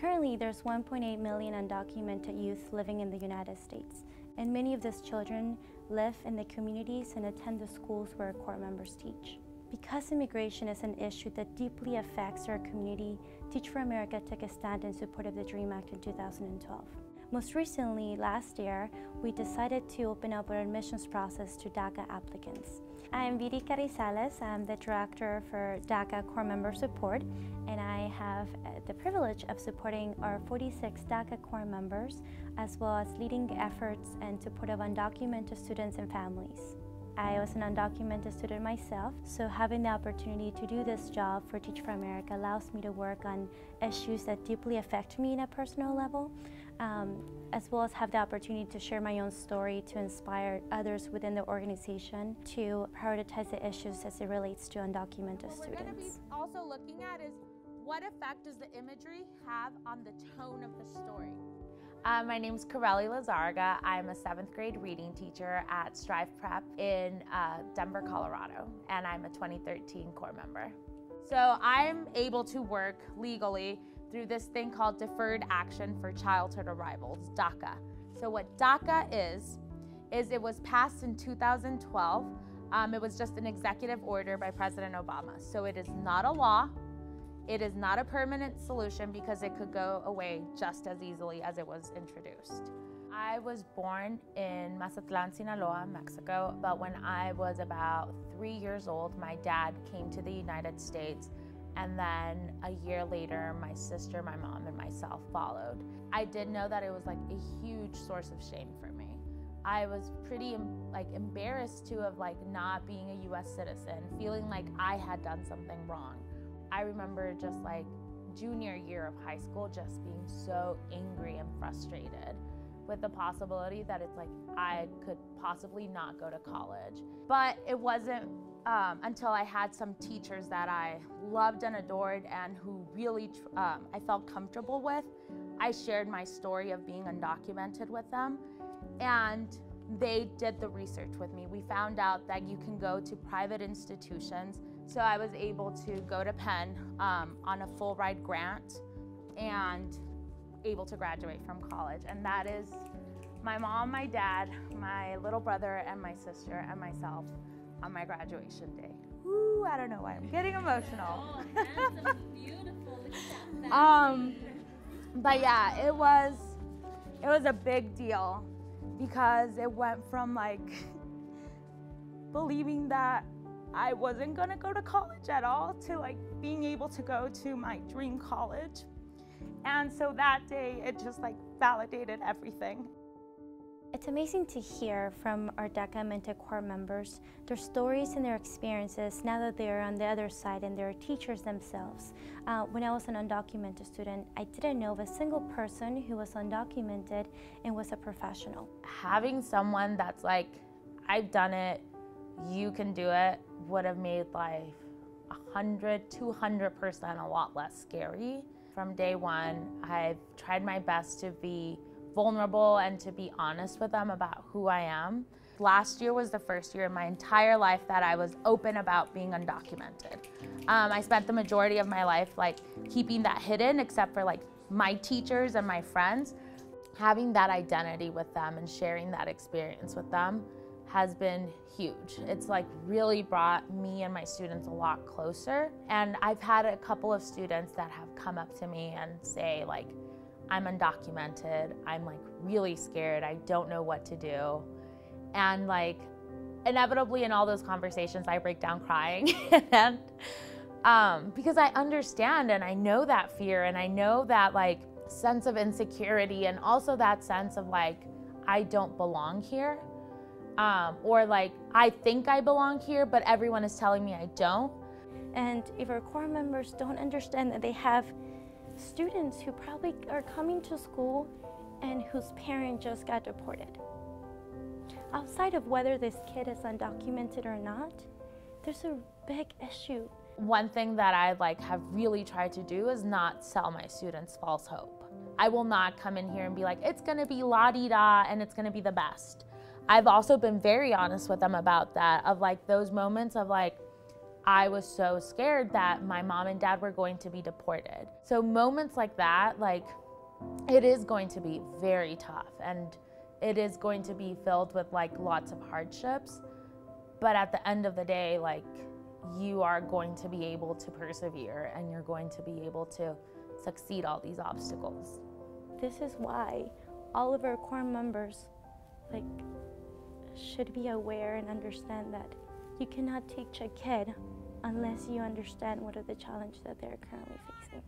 Currently, there's 1.8 million undocumented youth living in the United States, and many of these children live in the communities and attend the schools where our core members teach. Because immigration is an issue that deeply affects our community, Teach for America took a stand in support of the DREAM Act in 2012. Most recently, last year, we decided to open up our admissions process to DACA applicants. I am Viri Carrizales. I'm the Director for DACA Core Member Support, and I have the privilege of supporting our 46 DACA core members, as well as leading efforts in support of undocumented students and families. I was an undocumented student myself, so having the opportunity to do this job for Teach for America allows me to work on issues that deeply affect me in a personal level, as well as have the opportunity to share my own story to inspire others within the organization to prioritize the issues as it relates to undocumented students. What we're going to be also looking at is what effect does the imagery have on the tone of the story? My name is Corelli Lazarga. I'm a 7th grade reading teacher at Strive Prep in Denver, Colorado, and I'm a 2013 core member. So I'm able to work legally through this thing called Deferred Action for Childhood Arrivals, DACA. So what DACA is it was passed in 2012. It was just an executive order by President Obama. So it is not a law. It is not a permanent solution because it could go away just as easily as it was introduced. I was born in Mazatlan, Sinaloa, Mexico, but when I was about 3 years old, my dad came to the United States, and then a year later, my sister, my mom, and myself followed. I did know that it was like a huge source of shame for me. I was pretty embarrassed too of not being a US citizen, feeling like I had done something wrong. I remember just junior year of high school just being so angry and frustrated with the possibility that it's I could possibly not go to college. But it wasn't until I had some teachers that I loved and adored and who really I felt comfortable with. I shared my story of being undocumented with them, and they did the research with me. We found out that you can go to private institutions. So I was able to go to Penn on a full ride grant and able to graduate from college. And that is my mom, my dad, my little brother, and my sister, and myself on my graduation day. Woo, I don't know why I'm getting emotional. Oh, handsome, beautiful. Look at that. But yeah, it was a big deal because it went from believing that I wasn't gonna go to college at all to being able to go to my dream college. And so that day, it just validated everything. It's amazing to hear from our DACAmented core members, their stories and their experiences now that they're on the other side and they're teachers themselves. When I was an undocumented student, I didn't know of a single person who was undocumented and was a professional. Having someone that's I've done it, you can do it, would have made life 100, 200% a lot less scary. From day one, I've tried my best to be vulnerable and to be honest with them about who I am. Last year was the first year in my entire life that I was open about being undocumented. I spent the majority of my life keeping that hidden, except for my teachers and my friends. Having that identity with them and sharing that experience with them has been huge. It's really brought me and my students a lot closer. And I've had a couple of students that have come up to me and say I'm undocumented, I'm really scared, I don't know what to do. And inevitably in all those conversations I break down crying and because I understand and I know that fear and I know that sense of insecurity and also that sense of I don't belong here. Or I think I belong here, but everyone is telling me I don't. And if our core members don't understand that they have students who probably are coming to school and whose parent just got deported. Outside of whether this kid is undocumented or not, there's a big issue. One thing that I have really tried to do is not sell my students false hope. I will not come in here and be it's gonna be la-di-da and it's gonna be the best. I've also been very honest with them about that, of those moments of I was so scared that my mom and dad were going to be deported. So moments like that, like, it is going to be very tough, and it is going to be filled with like lots of hardships. But at the end of the day, like, you are going to be able to persevere, and you're going to be able to succeed all these obstacles. This is why all of our core members should be aware and understand that you cannot teach a kid unless you understand what are the challenges that they're currently facing.